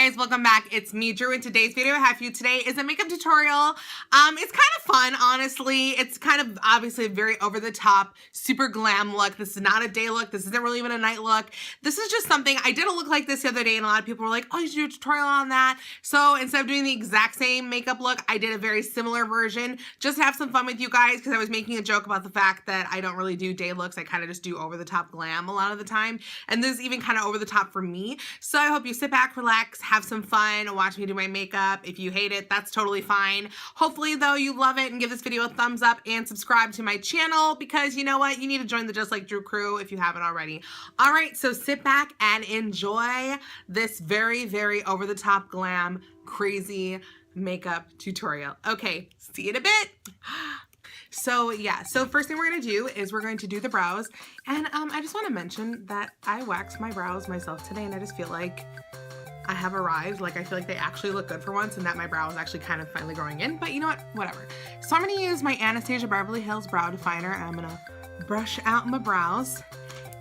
guys, welcome back. It's me, Drew, and today's video I have for you today is a makeup tutorial. It's kind of fun, honestly. It's kind of obviously a very over-the-top, super glam look. This is not a day look. This isn't really even a night look. This is just something, I did a look like this the other day, and a lot of people were like, oh, you should do a tutorial on that. So instead of doing the exact same makeup look, I did a very similar version, just to have some fun with you guys, because I was making a joke about the fact that I don't really do day looks. I kind of just do over-the-top glam a lot of the time, and this is even kind of over-the-top for me. So I hope you sit back, relax, have some fun, watch me do my makeup. If you hate it, that's totally fine. Hopefully though you love it, and give this video a thumbs up and subscribe to my channel, because you know what, you need to join the Just Like Drew crew if you haven't already. All right, so sit back and enjoy this very, very over-the-top glam, crazy makeup tutorial. Okay, see you in a bit. So yeah, so first thing we're gonna do is we're going to do the brows, and I just want to mention that I waxed my brows myself today, and I just feel like I have arrived. Like, I feel like they actually look good for once, and that my brow is actually kind of finally growing in, but you know what, whatever. So I'm gonna use my Anastasia Beverly Hills brow definer, and I'm gonna brush out my brows.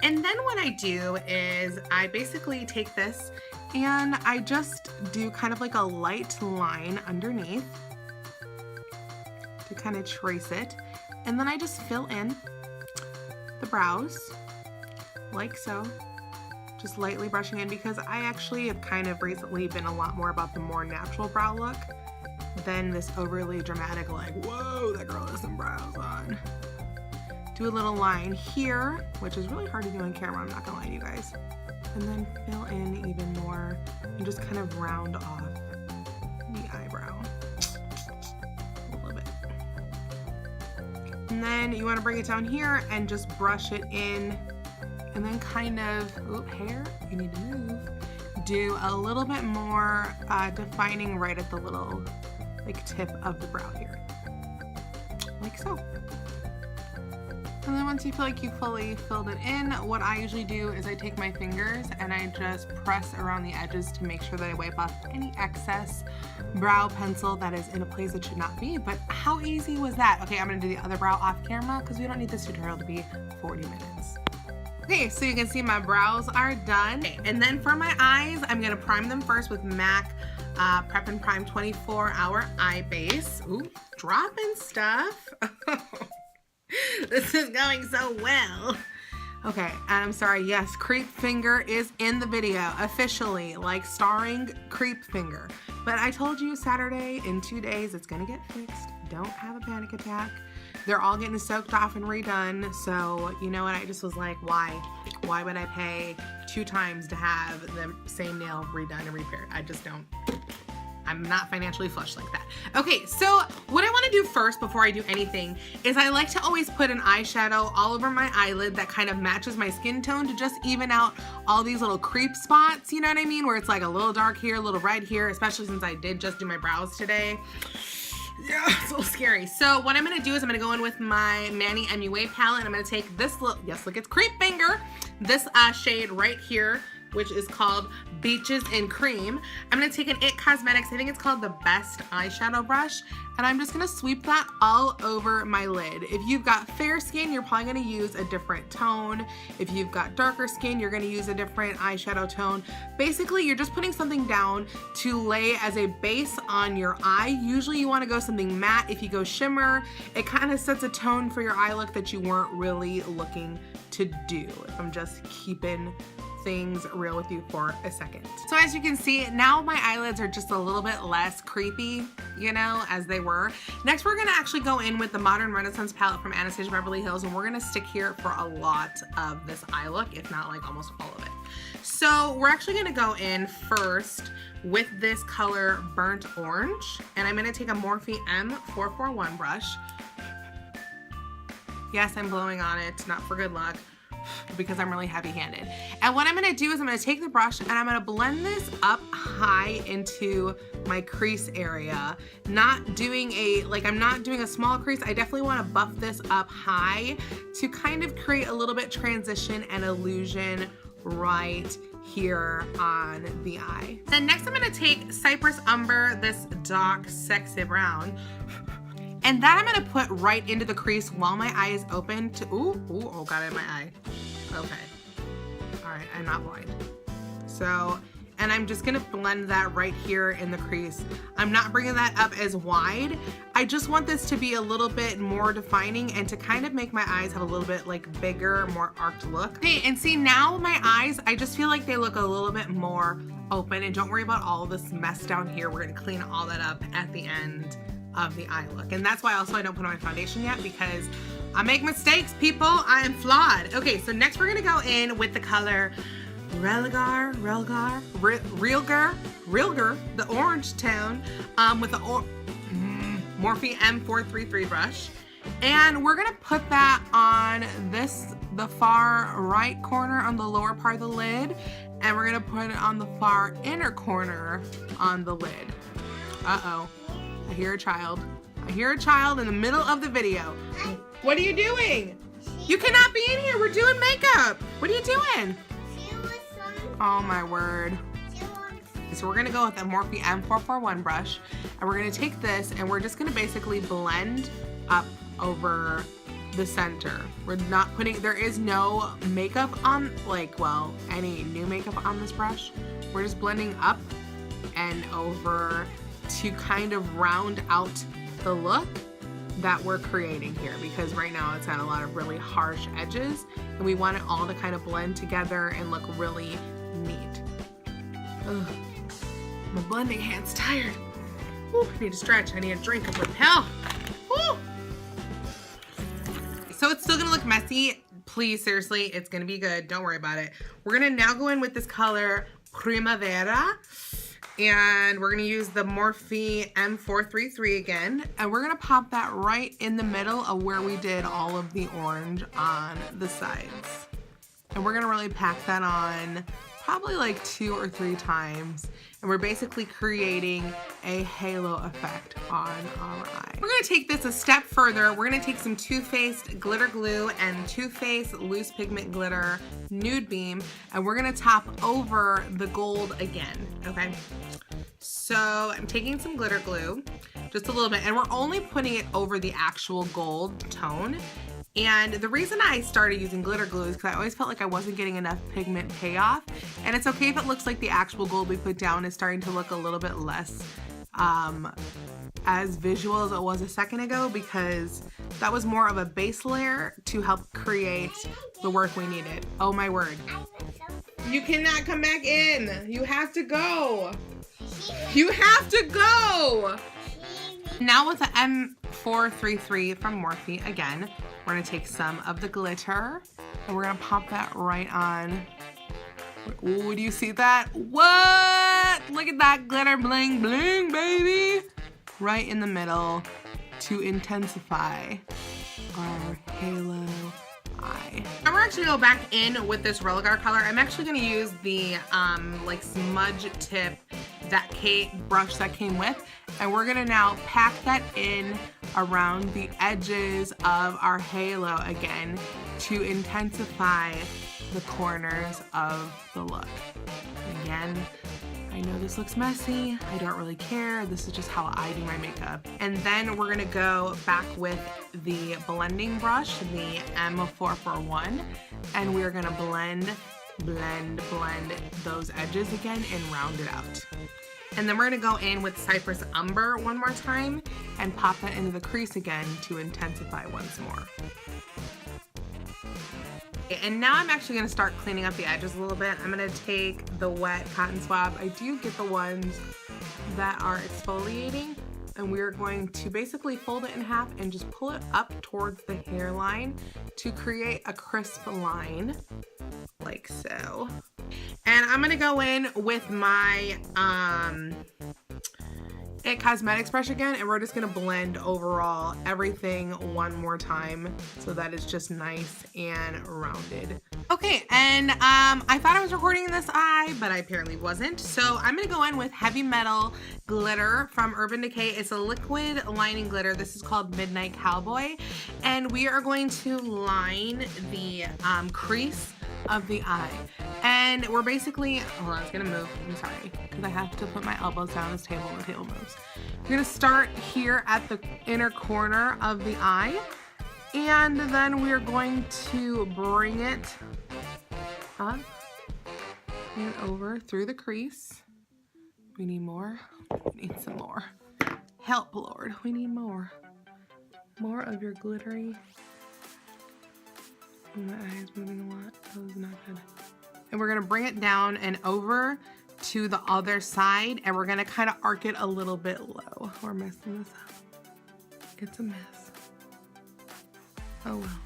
And then what I do is I basically take this and I just do kind of like a light line underneath to kind of trace it, and then I just fill in the brows like so, just lightly brushing in, because I actually have kind of recently been a lot more about the more natural brow look than this overly dramatic, like, whoa, that girl has some brows on. Do a little line here, which is really hard to do on camera, I'm not gonna lie to you guys, and then fill in even more and just kind of round off the eyebrow. And then you want to bring it down here and just brush it in, and then kind of, hair, you need to move, do a little bit more defining right at the little like tip of the brow here, like so. And then once you feel like you fully filled it in, what I usually do is I take my fingers and I just press around the edges to make sure that I wipe off any excess brow pencil that is in a place it should not be. But how easy was that? Okay, I'm gonna do the other brow off camera because we don't need this tutorial to be 40 minutes. Okay, so you can see my brows are done. And then for my eyes, I'm gonna prime them first with MAC Prep and Prime 24-Hour Eye Base. Ooh, dropping stuff. This is going so well. Okay, and I'm sorry, yes, Creep Finger is in the video, officially, like starring Creep Finger. But I told you Saturday, in 2 days, it's gonna get fixed. Don't have a panic attack. They're all getting soaked off and redone, so you know what, I just was like, why? Why would I pay 2 times to have the same nail redone and repaired? I just don't. I'm not financially flush like that. Okay, so what I wanna do first before I do anything is I like to always put an eyeshadow all over my eyelid that kind of matches my skin tone to just even out all these little creep spots, you know what I mean? Where it's like a little dark here, a little red here, especially since I did just do my brows today. Yeah, it's a little scary. So what I'm gonna do is I'm gonna go in with my Manny MUA palette, and I'm gonna take this little, yes, look, it's Creep Finger, this shade right here, which is called Beaches in Cream. I'm gonna take an IT Cosmetics, I think it's called the Best eyeshadow brush, and I'm just gonna sweep that all over my lid. If you've got fair skin, you're probably gonna use a different tone. If you've got darker skin, you're gonna use a different eyeshadow tone. Basically, you're just putting something down to lay as a base on your eye. Usually you wanna go something matte. If you go shimmer, it kind of sets a tone for your eye look that you weren't really looking to do. If I'm just keeping things real with you for a second. So as you can see, now my eyelids are just a little bit less creepy, you know, as they were. Next, we're gonna actually go in with the Modern Renaissance palette from Anastasia Beverly Hills, and we're gonna stick here for a lot of this eye look, if not like almost all of it. So we're actually gonna go in first with this color Burnt Orange, and I'm gonna take a Morphe M441 brush. Yes, I'm blowing on it, not for good luck, because I'm really heavy-handed. And what I'm gonna do is I'm gonna take the brush and I'm gonna blend this up high into my crease area. Not doing a, like, I'm not doing a small crease. I definitely wanna buff this up high to kind of create a little bit transition and illusion right here on the eye. Then next I'm gonna take Cypress Umber, this Dock Sexy Brown, and that I'm gonna put right into the crease while my eye is open to, oh, got it in my eye. Okay, all right, I'm not blind. So and I'm just gonna blend that right here in the crease. I'm not bringing that up as wide. I just want this to be a little bit more defining and to kind of make my eyes have a little bit like bigger, more arched look. Okay, and see now my eyes, I just feel like they look a little bit more open, and don't worry about all this mess down here. We're gonna clean all that up at the end of the eye look. And that's why also I don't put on my foundation yet, because I make mistakes, people. I am flawed. Okay, so next we're gonna go in with the color Realgar, the orange tone, with the Morphe M433 brush. And we're gonna put that on the far right corner on the lower part of the lid, and we're gonna put it on the far inner corner on the lid. Uh-oh, I hear a child. I hear a child in the middle of the video. What are you doing? You cannot be in here, we're doing makeup. What are you doing? Oh my word. So we're gonna go with the Morphe M441 brush, and we're gonna take this and we're just gonna basically blend up over the center. We're not putting, there is no makeup on, like, well, any new makeup on this brush. We're just blending up and over to kind of round out the look that we're creating here, because right now it's got a lot of really harsh edges and we want it all to kind of blend together and look really neat. Ugh. My blending hand's tired. Whew, I need to stretch. I need a drink of Repel. Whew. So it's still gonna look messy. Please, seriously, it's gonna be good. Don't worry about it. We're gonna now go in with this color Primavera, and we're gonna use the Morphe M433 again, and we're gonna pop that right in the middle of where we did all of the orange on the sides. And we're gonna really pack that on probably like 2 or 3 times. And we're basically creating a halo effect on our eye. We're gonna take this a step further. We're gonna take some Too Faced glitter glue and Too Faced loose pigment glitter nude beam, and we're gonna top over the gold again, okay? So I'm taking some glitter glue, just a little bit, and we're only putting it over the actual gold tone. And the reason I started using glitter glue is because I always felt like I wasn't getting enough pigment payoff. And it's okay if it looks like the actual gold we put down is starting to look a little bit less as visual as it was a second ago, because that was more of a base layer to help create the work we needed. Oh my word. You cannot come back in. You have to go. You have to go. Now with the M433 from Morphe again, we're gonna take some of the glitter and we're gonna pop that right on. Ooh, do you see that? What? Look at that glitter bling bling, baby. Right in the middle to intensify our halo eye. And we're actually gonna go back in with this Realgar color. I'm actually gonna use the like smudge tip that brush that came with, and we're gonna now pack that in around the edges of our halo again to intensify the corners of the look. Again, I know this looks messy. I don't really care. This is just how I do my makeup. And then we're gonna go back with the blending brush, the M441, and we're gonna blend those edges again and round it out. And then we're gonna go in with Cypress Umber one more time and pop that into the crease again to intensify once more. And now I'm actually gonna start cleaning up the edges a little bit. I'm gonna take the wet cotton swab. I do get the ones that are exfoliating, and we're going to basically fold it in half and just pull it up towards the hairline to create a crisp line, like so. And I'm gonna go in with my It Cosmetics brush again, and we're just gonna blend overall everything one more time so that it's just nice and rounded. Okay, and I thought I was recording this eye, but I apparently wasn't. So I'm gonna go in with Heavy Metal glitter from Urban Decay. It's a liquid lining glitter. This is called Midnight Cowboy, and we are going to line the crease of the eye. And we're basically, hold on, it's gonna move, I'm sorry, because I have to put my elbows down on this table and the table moves. We're gonna start here at the inner corner of the eye, and then we're going to bring it up and over through the crease. We need more. We need some more. Help, Lord. We need more. More of your glittery. Oh, my eye is moving a lot. That was not good. And we're gonna bring it down and over to the other side, and we're gonna kind of arc it a little bit low. We're messing this up. It's a mess. Oh well.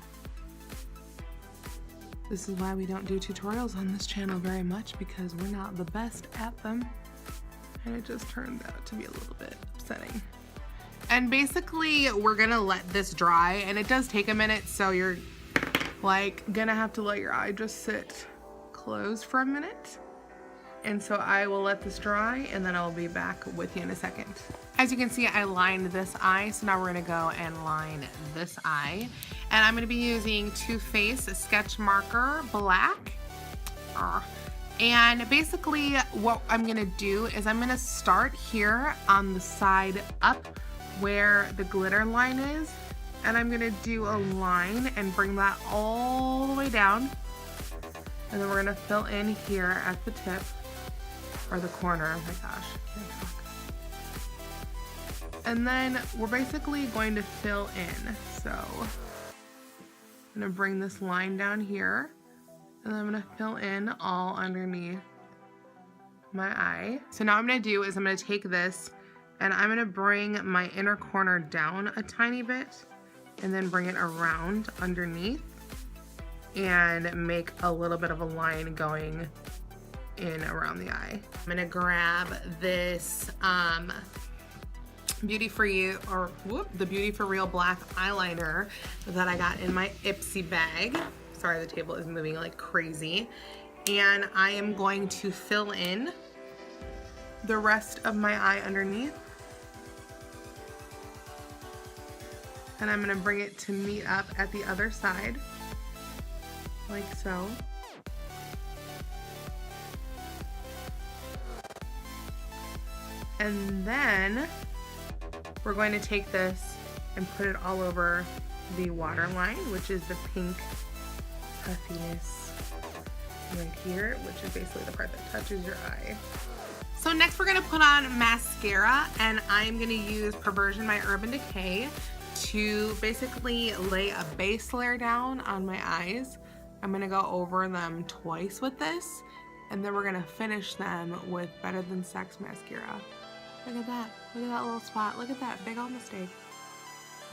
This is why we don't do tutorials on this channel very much, because we're not the best at them. And it just turned out to be a little bit upsetting. And basically, we're gonna let this dry, and it does take a minute, so you're like gonna have to let your eye just sit closed for a minute. And so I will let this dry, and then I'll be back with you in a second. As you can see, I lined this eye, so now we're gonna go and line this eye. And I'm gonna be using Too Faced Sketch Marker Black. And basically what I'm gonna do is I'm gonna start here on the side up where the glitter line is. And I'm gonna do a line and bring that all the way down. And then we're gonna fill in here at the tip. Or the corner, oh my gosh, I can't talk. And then we're basically going to fill in. So I'm gonna bring this line down here, and then I'm gonna fill in all underneath my eye. So now what I'm gonna do is I'm gonna take this and I'm gonna bring my inner corner down a tiny bit and then bring it around underneath and make a little bit of a line going in around the eye. I'm gonna grab this Beauty For You, or the Beauty For Real black eyeliner that I got in my Ipsy bag. Sorry, the table is moving like crazy. And I am going to fill in the rest of my eye underneath. And I'm gonna bring it to meet up at the other side, like so. And then we're going to take this and put it all over the waterline, which is the pink puffiness right here, which is basically the part that touches your eye. So next we're gonna put on mascara, and I'm gonna use Perversion by Urban Decay to basically lay a base layer down on my eyes. I'm gonna go over them twice with this, and then we're gonna finish them with Better Than Sex mascara. Look at that. Look at that little spot. Look at that big old mistake.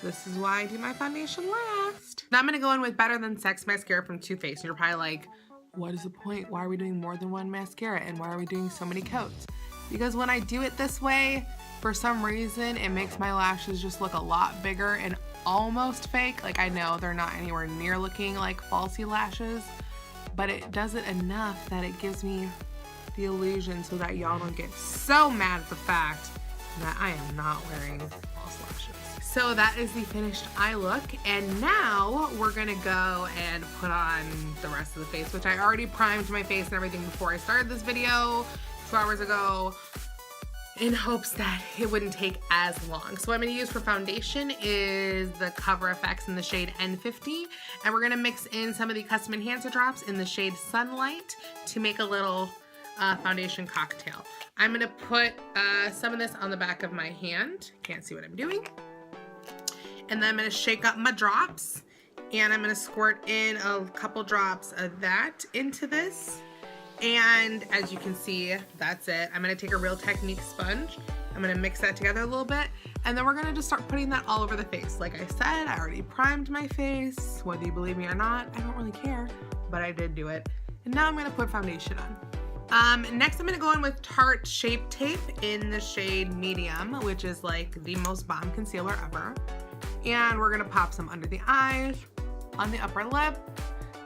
This is why I do my foundation last. Now I'm gonna go in with Better Than Sex mascara from Too Faced. And you're probably like, what is the point? Why are we doing more than one mascara? And why are we doing so many coats? Because when I do it this way, for some reason, it makes my lashes just look a lot bigger and almost fake. Like, I know they're not anywhere near looking like falsy lashes, but it does it enough that it gives me the illusion so that y'all don't get so mad at the fact that I am not wearing false lashes. So that is the finished eye look, and now we're gonna go and put on the rest of the face, which I already primed my face and everything before I started this video 2 hours ago in hopes that it wouldn't take as long. So what I'm gonna use for foundation is the Cover FX in the shade N50, and we're gonna mix in some of the Custom Enhancer drops in the shade Sunlight to make a little foundation cocktail. I'm gonna put some of this on the back of my hand. Can't see what I'm doing. And then I'm gonna shake up my drops, and I'm gonna squirt in a couple drops of that into this. And as you can see, that's it. I'm gonna take a Real Technique sponge. I'm gonna mix that together a little bit, and then we're gonna just start putting that all over the face. Like I said, I already primed my face. Whether you believe me or not, I don't really care, but I did do it. And now I'm gonna put foundation on. Next I'm gonna go in with Tarte Shape Tape in the shade Medium, which is like the most bomb concealer ever. And we're gonna pop some under the eyes, on the upper lip,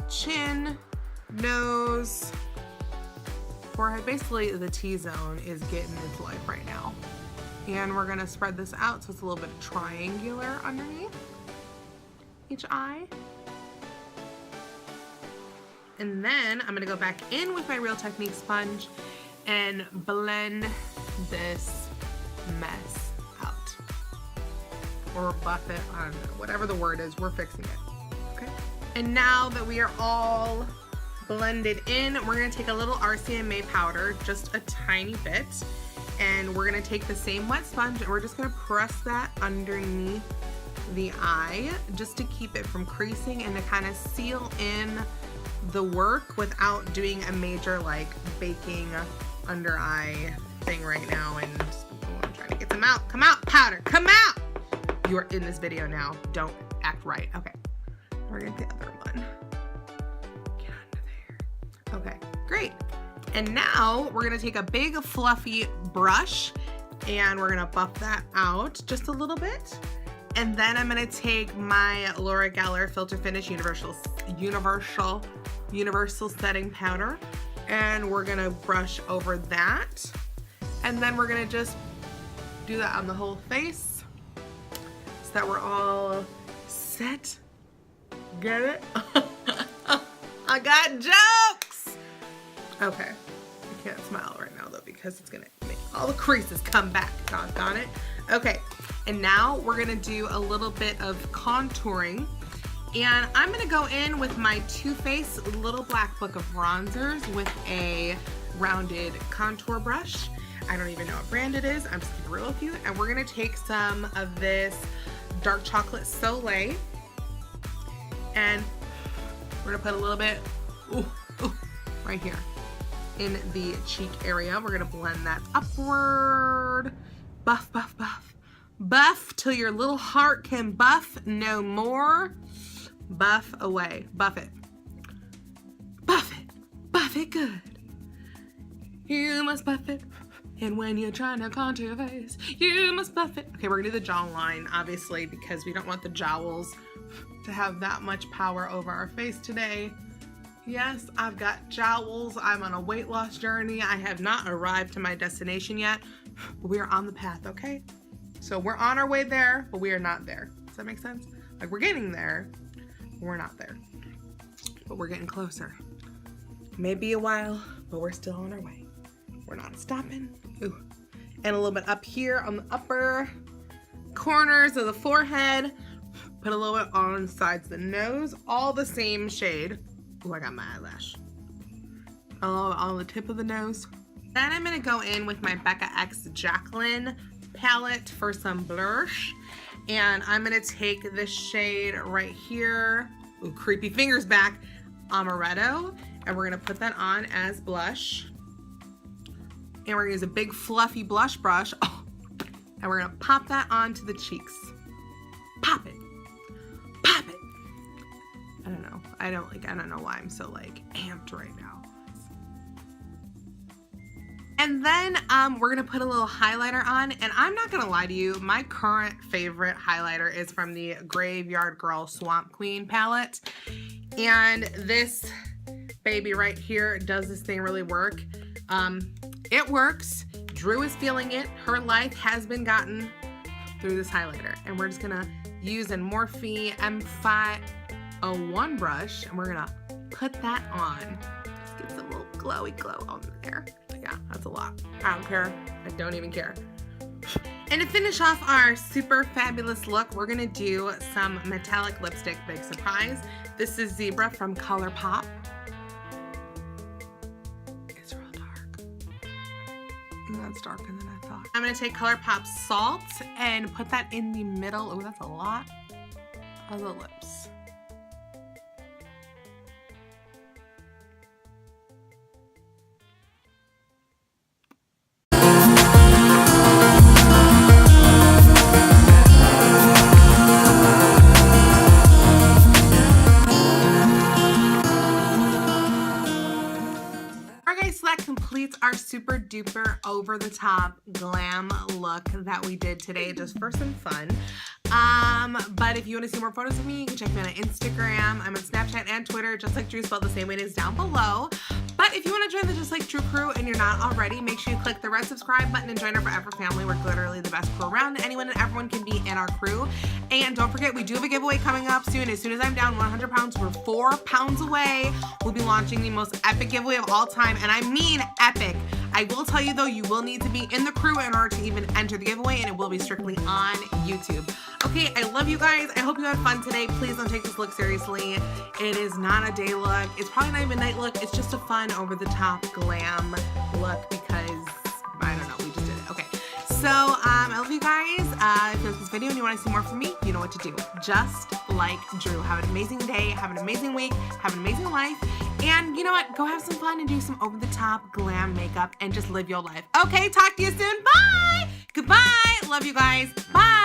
chin, nose, forehead. Basically the T-zone is getting its life right now. And we're gonna spread this out so it's a little bit triangular underneath each eye. And then I'm gonna go back in with my Real Technique sponge and blend this mess out. Or buff it, I don't know, whatever the word is, we're fixing it, okay? And now that we are all blend it in. We're gonna take a little RCMA powder, just a tiny bit, and we're gonna take the same wet sponge and we're just gonna press that underneath the eye just to keep it from creasing and to kind of seal in the work without doing a major like baking under eye thing right now. And I'm trying to get them out. Come out, powder, come out! You're in this video now. Don't act right. Okay, we're gonna get the other one. Get under there. Okay, great. And now we're gonna take a big fluffy brush and we're gonna buff that out just a little bit. And then I'm gonna take my Laura Geller Filter Finish Universal Setting Powder and we're gonna brush over that. And then we're gonna just do that on the whole face so that we're all set. Get it? I got jokes! Okay, I can't smile right now though because it's gonna make all the creases come back, doggone it. Okay, and now we're gonna do a little bit of contouring. And I'm gonna go in with my Too Faced Little Black Book of Bronzers with a rounded contour brush. I don't even know what brand it is, I'm just keeping it real with you. And we're gonna take some of this Dark Chocolate Soleil and we're gonna put a little bit right here in the cheek area. We're gonna blend that upward. Buff, buff, buff. Buff till your little heart can buff no more. Buff away. Buff it. Buff it. Buff it good. You must buff it. And when you're trying to contour your face, you must buff it. Okay, we're gonna do the jawline, obviously, because we don't want the jowls to have that much power over our face today. Yes, I've got jowls. I'm on a weight loss journey. I have not arrived to my destination yet, but we are on the path, okay? So we're on our way there, but we are not there. Does that make sense? Like we're getting there, but we're not there. But we're getting closer. Maybe a while, but we're still on our way. We're not stopping. Ooh. And a little bit up here on the upper corners of the forehead. Put a little bit on the sides of the nose, all the same shade. Ooh, I got my eyelash. A little bit on the tip of the nose. Then I'm gonna go in with my Becca X Jacqueline palette for some blush. And I'm gonna take this shade right here. Ooh, creepy fingers back. Amaretto. And we're gonna put that on as blush. And we're gonna use a big fluffy blush brush. Oh, and we're gonna pop that onto the cheeks. Pop it. Pop it. I don't know. I don't know why I'm so like amped right now. And then we're gonna put a little highlighter on, and I'm not gonna lie to you, my current favorite highlighter is from the Graveyard Girl Swamp Queen palette. And this baby right here, does this thing really work? It works. Drew is feeling it. Her life has been gotten through this highlighter. And we're just gonna use a Morphe M501 brush, and we're gonna put that on. Just get some little glowy glow on there. Yeah, that's a lot. I don't care. I don't even care. And to finish off our super fabulous look, we're gonna do some metallic lipstick, big surprise. This is Zebra from ColourPop. It's real dark. That's darker than I thought. I'm gonna take ColourPop Salt and put that in the middle. Oh, that's a lot of the lips. Completes our super duper over the top glam look that we did today just for some fun. But if you want to see more photos of me, you can check me out on Instagram. I'm on Snapchat and Twitter, just like Drew, spelled the same way it is down below. But if you want to join the Just Like Drew crew and you're not already, make sure you click the red subscribe button and join our forever family. We're literally the best crew around. Anyone and everyone can be in our crew. And don't forget, we do have a giveaway coming up soon. As soon as I'm down 100 pounds, we're 4 pounds away. We'll be launching the most epic giveaway of all time. And I mean epic. I will tell you though, you will need to be in the crew in order to even enter the giveaway, and it will be strictly on YouTube. Okay, I love you guys. I hope you had fun today. Please don't take this look seriously. It is not a day look. It's probably not even a night look. It's just a fun, over-the-top glam look because, I don't know, we just did it. Okay, so I love you guys. If you like this video and you want to see more from me, you know what to do. Just like Drew. Have an amazing day. Have an amazing week. Have an amazing life. And you know what? Go have some fun and do some over-the-top glam makeup and just live your life. Okay, talk to you soon. Bye. Goodbye. Love you guys. Bye.